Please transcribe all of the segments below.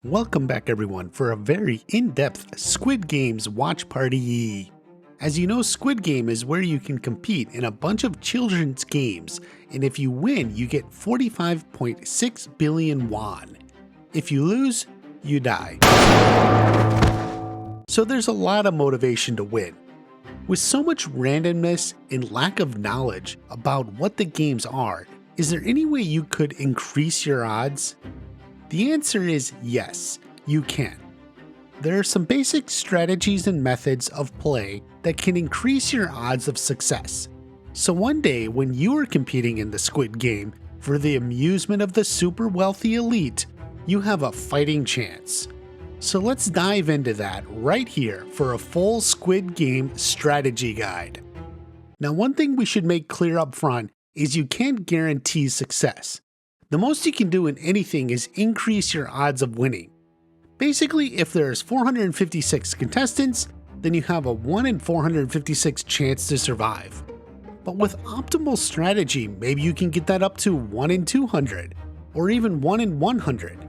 Welcome back everyone for a very in-depth Squid Game's watch party. As you know, Squid Game is where you can compete in a bunch of children's games, and if you win, you get 45.6 billion won. If you lose, you die. So there's a lot of motivation to win. With so much randomness and lack of knowledge about what the games are, is there any way you could increase your odds? The answer is yes, you can. There are some basic strategies and methods of play that can increase your odds of success. So one day when you are competing in the Squid Game for the amusement of the super wealthy elite, you have a fighting chance. So let's dive into that right here for a full Squid Game strategy guide. Now, one thing we should make clear up front is you can't guarantee success. The most you can do in anything is increase your odds of winning. Basically, if there's 456 contestants, then you have a 1 in 456 chance to survive. But with optimal strategy, maybe you can get that up to 1 in 200, or even 1 in 100.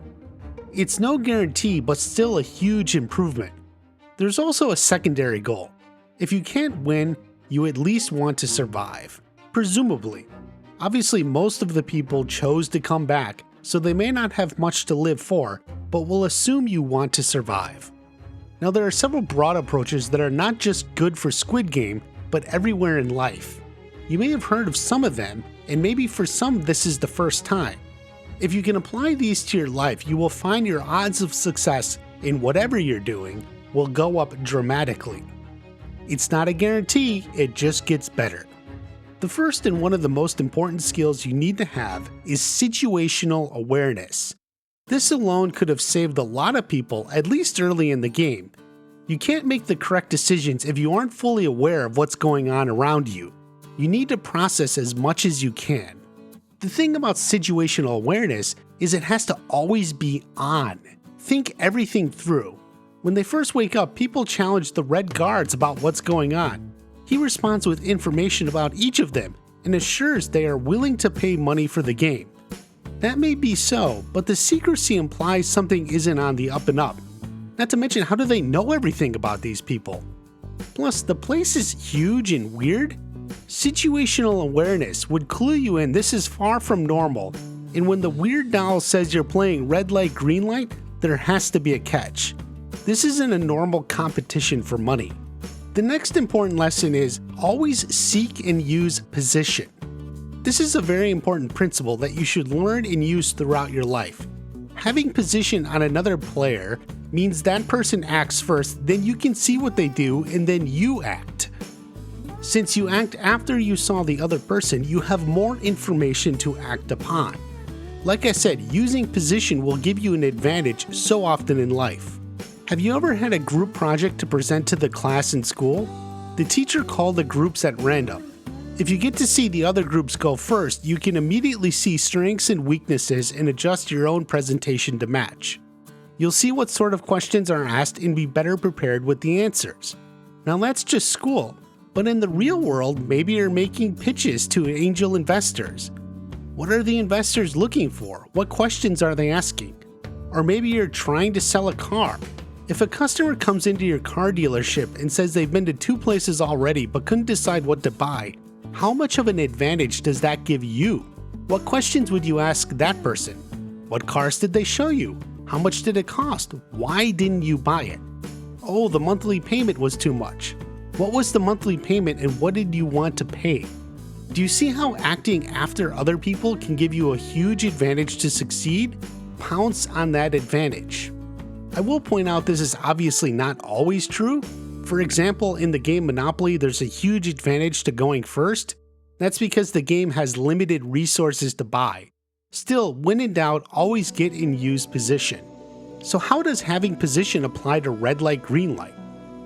It's no guarantee, but still a huge improvement. There's also a secondary goal. If you can't win, you at least want to survive, presumably. Obviously, most of the people chose to come back, so they may not have much to live for, but we'll assume you want to survive. Now, there are several broad approaches that are not just good for Squid Game, but everywhere in life. You may have heard of some of them, and maybe for some this is the first time. If you can apply these to your life, you will find your odds of success in whatever you're doing will go up dramatically. It's not a guarantee, it just gets better. The first and one of the most important skills you need to have is situational awareness. This alone could have saved a lot of people, at least early in the game. You can't make the correct decisions if you aren't fully aware of what's going on around you. You need to process as much as you can. The thing about situational awareness is it has to always be on. Think everything through. When they first wake up, people challenge the red guards about what's going on. He responds with information about each of them and assures they are willing to pay money for the game. That may be so, but the secrecy implies something isn't on the up and up. Not to mention, how do they know everything about these people? Plus, the place is huge and weird. Situational awareness would clue you in this is far from normal, and when the weird doll says you're playing red light, green light, there has to be a catch. This isn't a normal competition for money. The next important lesson is always seek and use position. This is a very important principle that you should learn and use throughout your life. Having position on another player means that person acts first, then you can see what they do, and then you act. Since you act after you saw the other person, you have more information to act upon. Like I said, using position will give you an advantage so often in life. Have you ever had a group project to present to the class in school? The teacher called the groups at random. If you get to see the other groups go first, you can immediately see strengths and weaknesses and adjust your own presentation to match. You'll see what sort of questions are asked and be better prepared with the answers. Now that's just school, but in the real world, maybe you're making pitches to angel investors. What are the investors looking for? What questions are they asking? Or maybe you're trying to sell a car. If a customer comes into your car dealership and says they've been to 2 places already but couldn't decide what to buy, how much of an advantage does that give you? What questions would you ask that person? What cars did they show you? How much did it cost? Why didn't you buy it? Oh, the monthly payment was too much. What was the monthly payment and what did you want to pay? Do you see how acting after other people can give you a huge advantage to succeed? Pounce on that advantage. I will point out this is obviously not always true. For example, in the game Monopoly, there's a huge advantage to going first. That's because the game has limited resources to buy. Still, when in doubt, always get and use position. So how does having position apply to red light, green light?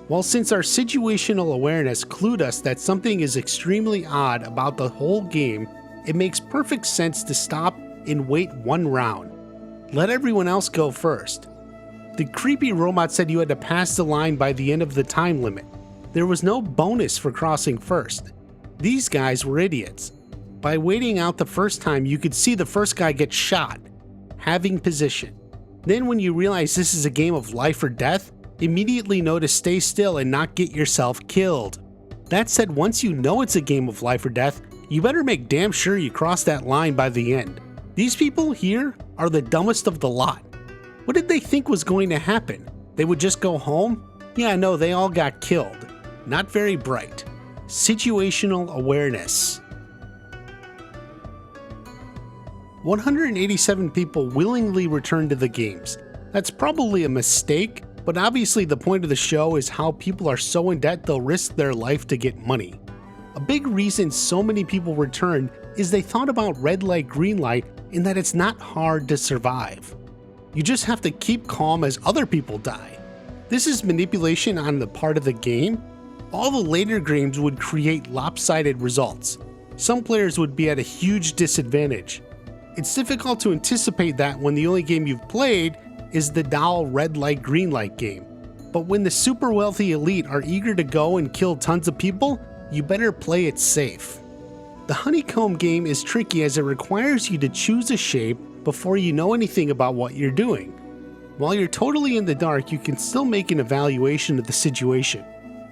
Well, since our situational awareness clued us that something is extremely odd about the whole game, it makes perfect sense to stop and wait one round. Let everyone else go first. The creepy robot said you had to pass the line by the end of the time limit. There was no bonus for crossing first. These guys were idiots. By waiting out the first time, you could see the first guy get shot. Having position. Then when you realize this is a game of life or death, immediately know to stay still and not get yourself killed. That said, once you know it's a game of life or death, you better make damn sure you cross that line by the end. These people here are the dumbest of the lot. What did they think was going to happen? They would just go home? Yeah, no, they all got killed. Not very bright. Situational awareness. 187 people willingly returned to the games. That's probably a mistake, but obviously the point of the show is how people are so in debt they'll risk their life to get money. A big reason so many people returned is they thought about red light, green light, and that it's not hard to survive. You just have to keep calm as other people die. This is manipulation on the part of the game. All the later games would create lopsided results. Some players would be at a huge disadvantage. It's difficult to anticipate that when the only game you've played is the dull red light, green light game. But when the super wealthy elite are eager to go and kill tons of people, you better play it safe. The honeycomb game is tricky as it requires you to choose a shape before you know anything about what you're doing. While you're totally in the dark, you can still make an evaluation of the situation.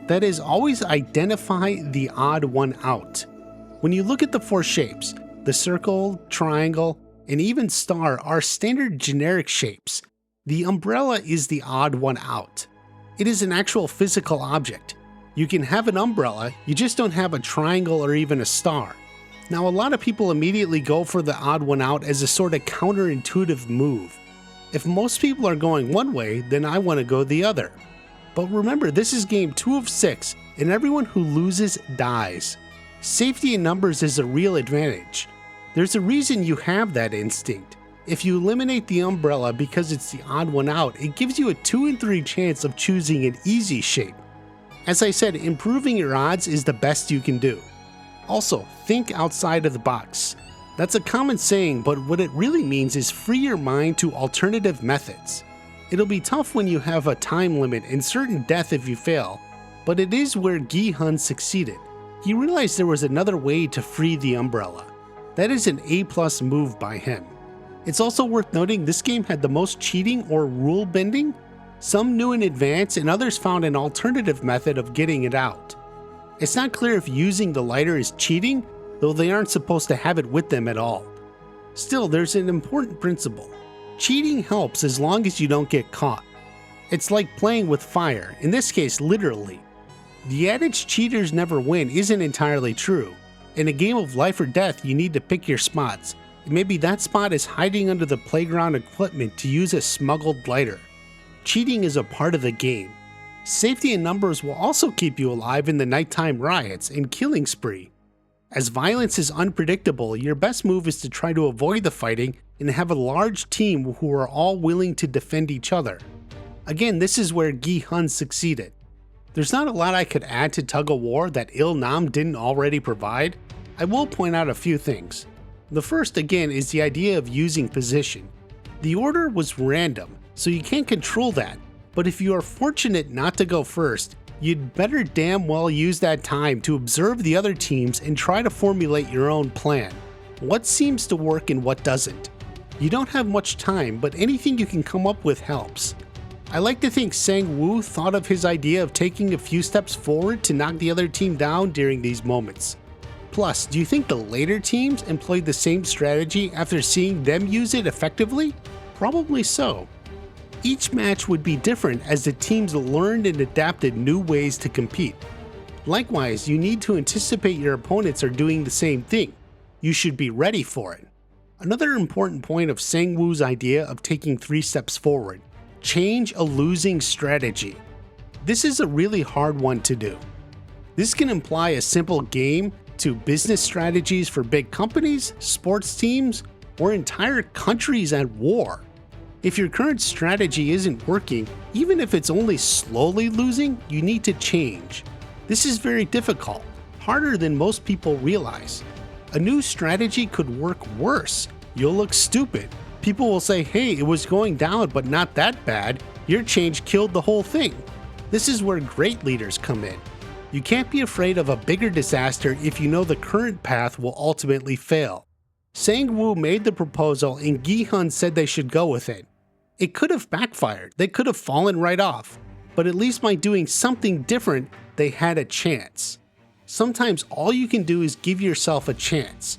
That is, always identify the odd one out. When you look at the four shapes, the circle, triangle, and even star are standard generic shapes. The umbrella is the odd one out. It is an actual physical object. You can have an umbrella, you just don't have a triangle or even a star. Now, a lot of people immediately go for the odd one out as a sort of counterintuitive move. If most people are going one way, then I want to go the other. But remember, this is game 2 of 6, and everyone who loses dies. Safety in numbers is a real advantage. There's a reason you have that instinct. If you eliminate the umbrella because it's the odd one out, it gives you a 2 in 3 chance of choosing an easy shape. As I said, improving your odds is the best you can do. Also, think outside of the box. That's a common saying, but what it really means is free your mind to alternative methods. It'll be tough when you have a time limit and certain death if you fail, but it is where Gi-hun succeeded. He realized there was another way to free the umbrella. That is an A+ move by him. It's also worth noting this game had the most cheating or rule bending. Some knew in advance and others found an alternative method of getting it out. It's not clear if using the lighter is cheating, though they aren't supposed to have it with them at all. Still, there's an important principle. Cheating helps as long as you don't get caught. It's like playing with fire, in this case literally. The adage cheaters never win isn't entirely true. In a game of life or death, you need to pick your spots. And maybe that spot is hiding under the playground equipment to use a smuggled lighter. Cheating is a part of the game. Safety in numbers will also keep you alive in the nighttime riots and killing spree. As violence is unpredictable, your best move is to try to avoid the fighting and have a large team who are all willing to defend each other. Again, this is where Gi-hun succeeded. There's not a lot I could add to Tug of War that Il-nam didn't already provide. I will point out a few things. The first, again, is the idea of using position. The order was random, so you can't control that, but if you are fortunate not to go first, you'd better damn well use that time to observe the other teams and try to formulate your own plan. What seems to work and what doesn't. You don't have much time, but anything you can come up with helps. I like to think Sang-woo thought of his idea of taking a few steps forward to knock the other team down during these moments. Plus, do you think the later teams employed the same strategy after seeing them use it effectively? Probably so. Each match would be different as the teams learned and adapted new ways to compete. Likewise, you need to anticipate your opponents are doing the same thing. You should be ready for it. Another important point of Sang-woo's idea of taking 3 steps forward: change a losing strategy. This is a really hard one to do. This can imply a simple game to business strategies for big companies, sports teams, or entire countries at war. If your current strategy isn't working, even if it's only slowly losing, you need to change. This is very difficult, harder than most people realize. A new strategy could work worse. You'll look stupid. People will say, hey, it was going down, but not that bad. Your change killed the whole thing. This is where great leaders come in. You can't be afraid of a bigger disaster if you know the current path will ultimately fail. Sang-woo made the proposal and Gi-hun said they should go with it. It could have backfired, they could have fallen right off, but at least by doing something different, they had a chance. Sometimes all you can do is give yourself a chance.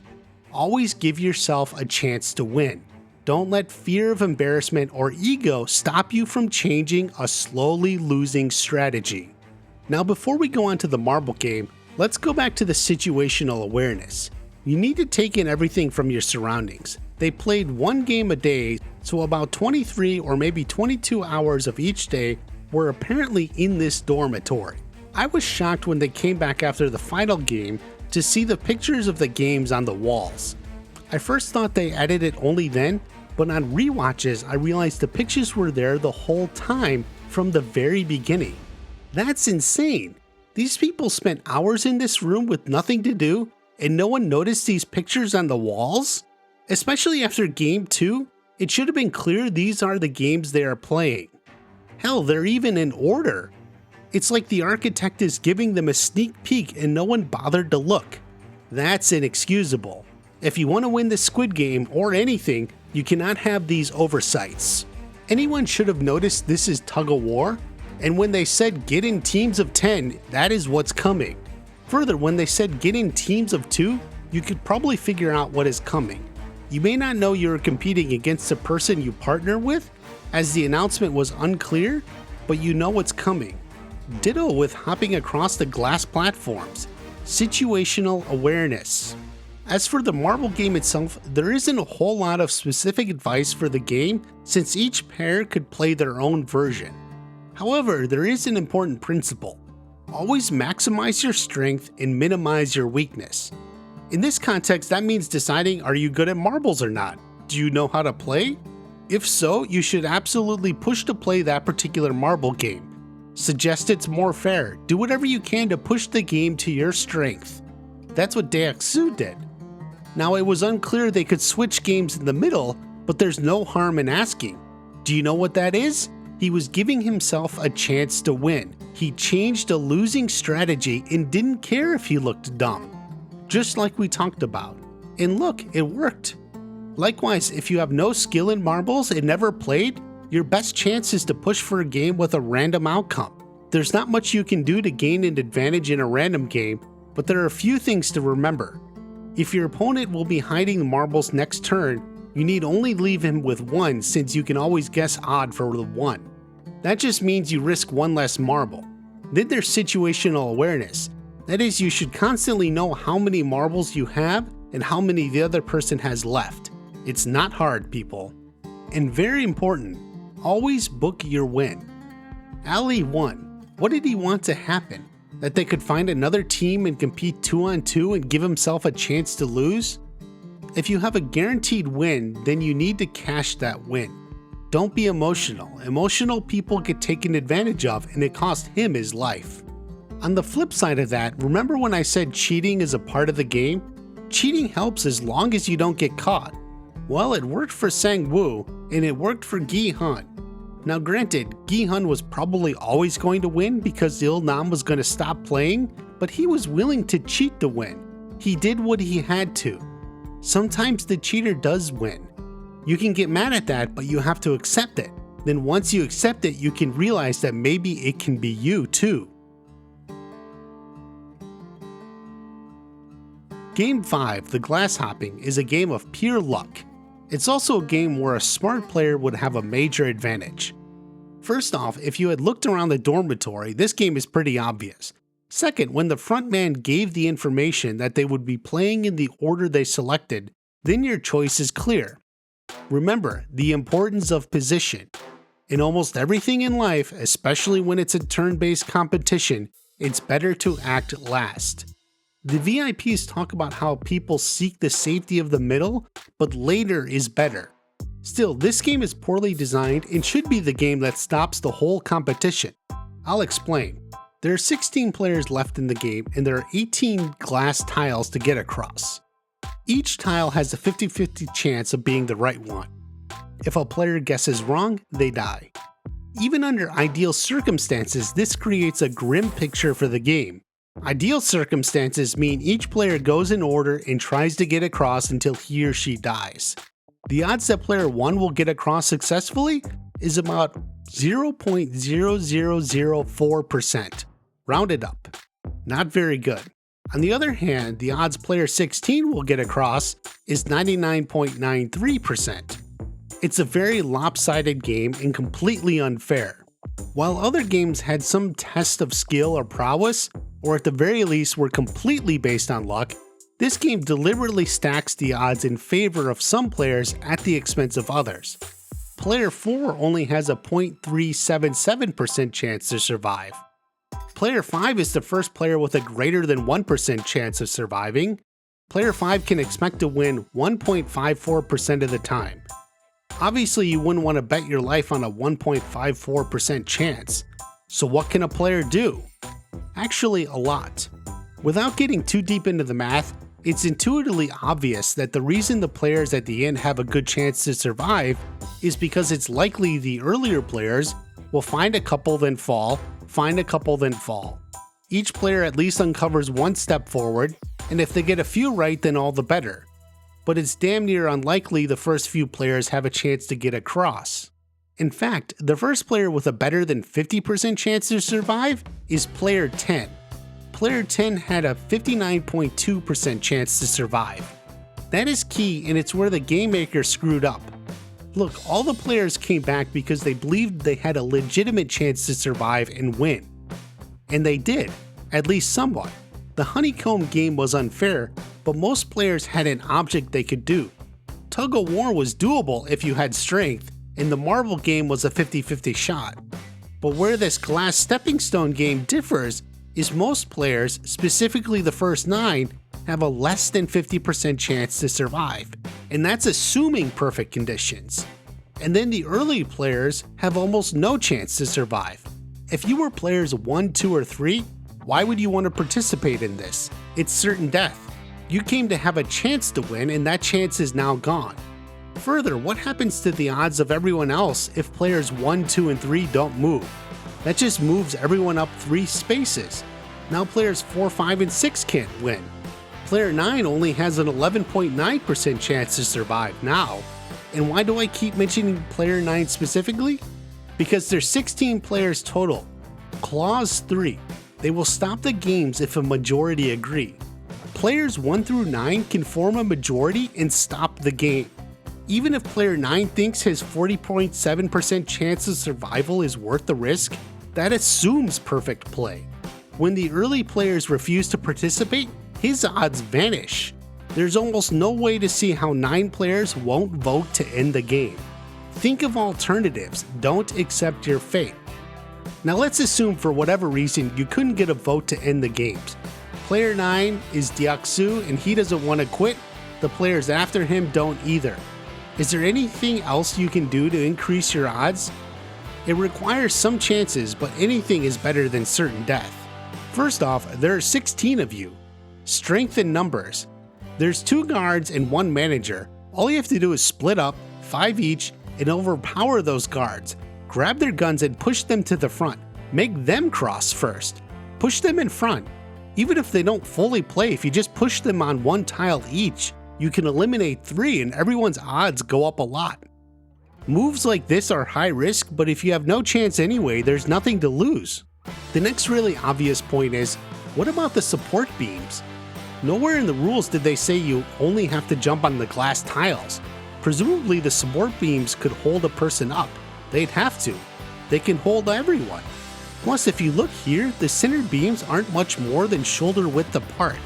Always give yourself a chance to win. Don't let fear of embarrassment or ego stop you from changing a slowly losing strategy. Now before we go on to the marble game, let's go back to the situational awareness. You need to take in everything from your surroundings. They played one game a day, so about 23 or maybe 22 hours of each day were apparently in this dormitory. I was shocked when they came back after the final game to see the pictures of the games on the walls. I first thought they added it only then, but on rewatches I realized the pictures were there the whole time from the very beginning. That's insane. These people spent hours in this room with nothing to do, and no one noticed these pictures on the walls? Especially after game 2, it should have been clear these are the games they are playing. Hell, they're even in order. It's like the architect is giving them a sneak peek and no one bothered to look. That's inexcusable. If you want to win the Squid Game or anything, you cannot have these oversights. Anyone should have noticed this is tug of war, and when they said get in teams of 10, that is what's coming. Further, when they said get in teams of 2, you could probably figure out what is coming. You may not know you're competing against the person you partner with, as the announcement was unclear, but you know what's coming. Ditto with hopping across the glass platforms. Situational awareness. As for the marble game itself, there isn't a whole lot of specific advice for the game since each pair could play their own version. However, there is an important principle. Always maximize your strength and minimize your weakness. In this context, that means deciding, are you good at marbles or not? Do you know how to play? If so, you should absolutely push to play that particular marble game. Suggest it's more fair. Do whatever you can to push the game to your strength. That's what Daexu did. Now, it was unclear they could switch games in the middle, but there's no harm in asking. Do you know what that is? He was giving himself a chance to win. He changed a losing strategy and didn't care if he looked dumb. Just like we talked about. And look, it worked. Likewise, if you have no skill in marbles and never played, your best chance is to push for a game with a random outcome. There's not much you can do to gain an advantage in a random game, but there are a few things to remember. If your opponent will be hiding the marbles next turn, you need only leave him with 1 since you can always guess odd for the 1. That just means you risk 1 less marble. Then there's situational awareness. That is, you should constantly know how many marbles you have and how many the other person has left. It's not hard, people. And very important, always book your win. Ali won. What did he want to happen? That they could find another team and compete 2-on-2 and give himself a chance to lose? If you have a guaranteed win, then you need to cash that win. Don't be emotional. Emotional people get taken advantage of and it cost him his life. On the flip side of that, remember when I said cheating is a part of the game? Cheating helps as long as you don't get caught. Well, it worked for Sang-woo, and it worked for Gi-hun. Now granted, Gi-hun was probably always going to win because Il-nam was going to stop playing, but he was willing to cheat to win. He did what he had to. Sometimes the cheater does win. You can get mad at that, but you have to accept it. Then once you accept it, you can realize that maybe it can be you too. Game 5, the glass hopping, is a game of pure luck. It's also a game where a smart player would have a major advantage. First off, if you had looked around the dormitory, this game is pretty obvious. Second, when the front man gave the information that they would be playing in the order they selected, then your choice is clear. Remember the importance of position. In almost everything in life, especially when it's a turn-based competition, it's better to act last. The VIPs talk about how people seek the safety of the middle, but later is better. Still, this game is poorly designed and should be the game that stops the whole competition. I'll explain. There are 16 players left in the game and there are 18 glass tiles to get across. Each tile has a 50-50 chance of being the right one. If a player guesses wrong, they die. Even under ideal circumstances, this creates a grim picture for the game. Ideal circumstances mean each player goes in order and tries to get across until he or she dies. The odds that player 1 will get across successfully is about 0.0004%, rounded up. Not very good. On the other hand, the odds player 16 will get across is 99.93%. It's a very lopsided game and completely unfair. While other games had some test of skill or prowess, or at the very least were completely based on luck, this game deliberately stacks the odds in favor of some players at the expense of others. Player 4 only has a 0.377% chance to survive. Player 5 is the first player with a greater than 1% chance of surviving. Player 5 can expect to win 1.54% of the time. Obviously, you wouldn't want to bet your life on a 1.54% chance. So what can a player do? Actually, a lot. Without getting too deep into the math, it's intuitively obvious that the reason the players at the end have a good chance to survive is because it's likely the earlier players will find a couple then fall, find a couple then fall. Each player at least uncovers one step forward, and if they get a few right, then all the better. But it's damn near unlikely the first few players have a chance to get across. In fact, the first player with a better than 50% chance to survive is player 10. Player 10 had a 59.2% chance to survive. That is key, and it's where the game maker screwed up. Look, all the players came back because they believed they had a legitimate chance to survive and win. And they did, at least somewhat. The honeycomb game was unfair, but most players had an object they could do. Tug of war was doable if you had strength, and the marble game was a 50-50 shot. But where this glass stepping stone game differs is most players, specifically the first 9, have a less than 50% chance to survive, and that's assuming perfect conditions. And then the early players have almost no chance to survive. If you were players 1, 2, or 3, why would you want to participate in this? It's certain death. You came to have a chance to win, and that chance is now gone. Further, what happens to the odds of everyone else if players 1, 2, and 3 don't move? That just moves everyone up 3 spaces. Now players 4, 5, and 6 can't win. Player 9 only has an 11.9% chance to survive now. And why do I keep mentioning player 9 specifically? Because there's 16 players total. Clause 3. They will stop the games if a majority agree. Players 1 through 9 can form a majority and stop the game. Even if player 9 thinks his 40.7% chance of survival is worth the risk, that assumes perfect play. When the early players refuse to participate, his odds vanish. There's almost no way to see how 9 players won't vote to end the game. Think of alternatives, don't accept your fate. Now let's assume for whatever reason you couldn't get a vote to end the games. Player 9 is Deoksu and he doesn't want to quit, the players after him don't either. Is there anything else you can do to increase your odds? It requires some chances, but anything is better than certain death. First off, there are 16 of you. Strength in numbers. There's 2 guards and 1 manager. All you have to do is split up, 5 each, and overpower those guards. Grab their guns and push them to the front. Make them cross first. Push them in front. Even if they don't fully play, if you just push them on 1 tile each, you can eliminate 3 and everyone's odds go up a lot. Moves like this are high risk, but if you have no chance anyway, there's nothing to lose. The next really obvious point is, what about the support beams? Nowhere in the rules did they say you only have to jump on the glass tiles. Presumably the support beams could hold a person up. They'd have to. They can hold everyone. Plus, if you look here, the center beams aren't much more than shoulder width apart.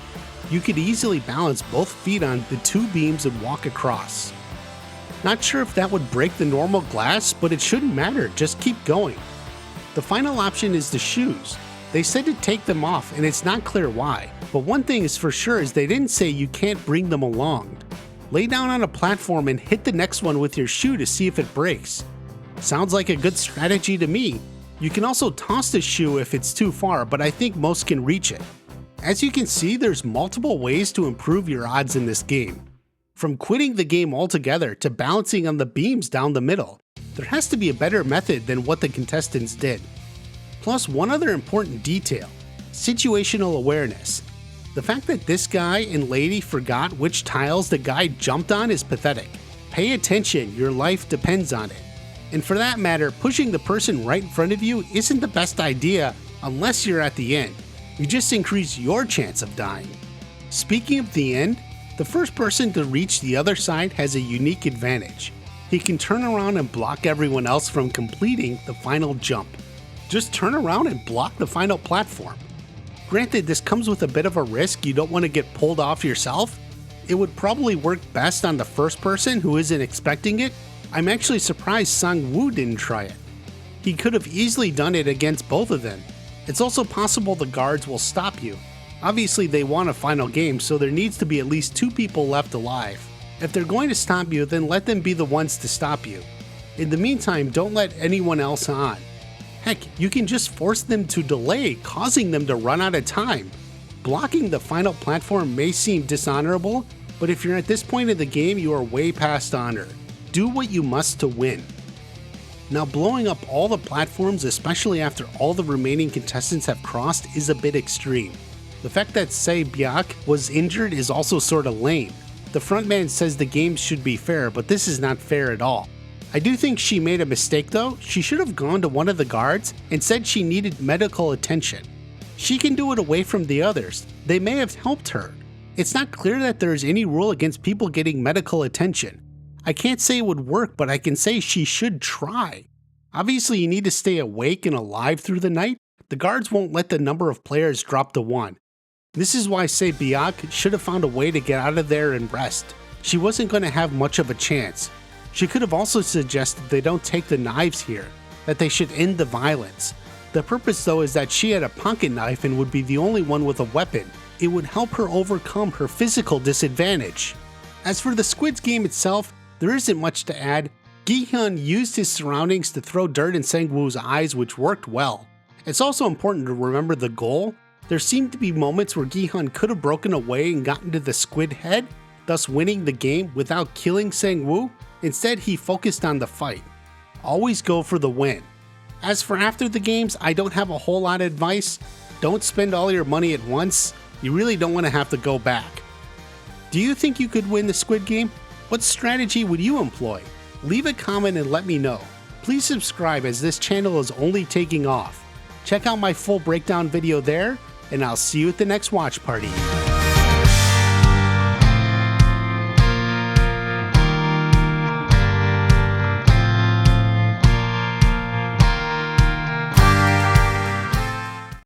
You could easily balance both feet on the 2 beams and walk across. Not sure if that would break the normal glass, but it shouldn't matter, just keep going. The final option is the shoes. They said to take them off, and it's not clear why, but one thing is for sure is they didn't say you can't bring them along. Lay down on a platform and hit the next one with your shoe to see if it breaks. Sounds like a good strategy to me. You can also toss the shoe if it's too far, but I think most can reach it. As you can see, there's multiple ways to improve your odds in this game. From quitting the game altogether to balancing on the beams down the middle, there has to be a better method than what the contestants did. Plus, one other important detail: situational awareness. The fact that this guy and lady forgot which tiles the guy jumped on is pathetic. Pay attention, your life depends on it. And for that matter, pushing the person right in front of you isn't the best idea unless you're at the end. You just increase your chance of dying. Speaking of the end, the first person to reach the other side has a unique advantage. He can turn around and block everyone else from completing the final jump. Just turn around and block the final platform. Granted, this comes with a bit of a risk. You don't want to get pulled off yourself. It would probably work best on the first person who isn't expecting it. I'm actually surprised Sang-woo didn't try it. He could have easily done it against both of them. It's also possible the guards will stop you. Obviously they want a final game, so there needs to be at least 2 people left alive. If they're going to stop you, then let them be the ones to stop you. In the meantime, don't let anyone else on. Heck, you can just force them to delay, causing them to run out of time. Blocking the final platform may seem dishonorable, but if you're at this point in the game, you are way past honor. Do what you must to win. Now, blowing up all the platforms, especially after all the remaining contestants have crossed, is a bit extreme. The fact that Sae Byak was injured is also sorta lame. The frontman says the games should be fair, but this is not fair at all. I do think she made a mistake though. She should have gone to one of the guards and said she needed medical attention. She can do it away from the others. They may have helped her. It's not clear that there is any rule against people getting medical attention. I can't say it would work, but I can say she should try. Obviously, you need to stay awake and alive through the night. The guards won't let the number of players drop to 1. This is why Sae Byak should have found a way to get out of there and rest. She wasn't going to have much of a chance. She could have also suggested they don't take the knives here, that they should end the violence. The purpose though is that she had a pocket knife and would be the only one with a weapon. It would help her overcome her physical disadvantage. As for the Squid Game itself, there isn't much to add. Gi-hyun used his surroundings to throw dirt in Sang-woo's eyes, which worked well. It's also important to remember the goal. There seemed to be moments where Gi-hyun could have broken away and gotten to the squid head, thus winning the game without killing Sang-woo. Instead, he focused on the fight. Always go for the win. As for after the games, I don't have a whole lot of advice. Don't spend all your money at once. You really don't want to have to go back. Do you think you could win the Squid Game? What strategy would you employ? Leave a comment and let me know. Please subscribe as this channel is only taking off. Check out my full breakdown video there, and I'll see you at the next watch party.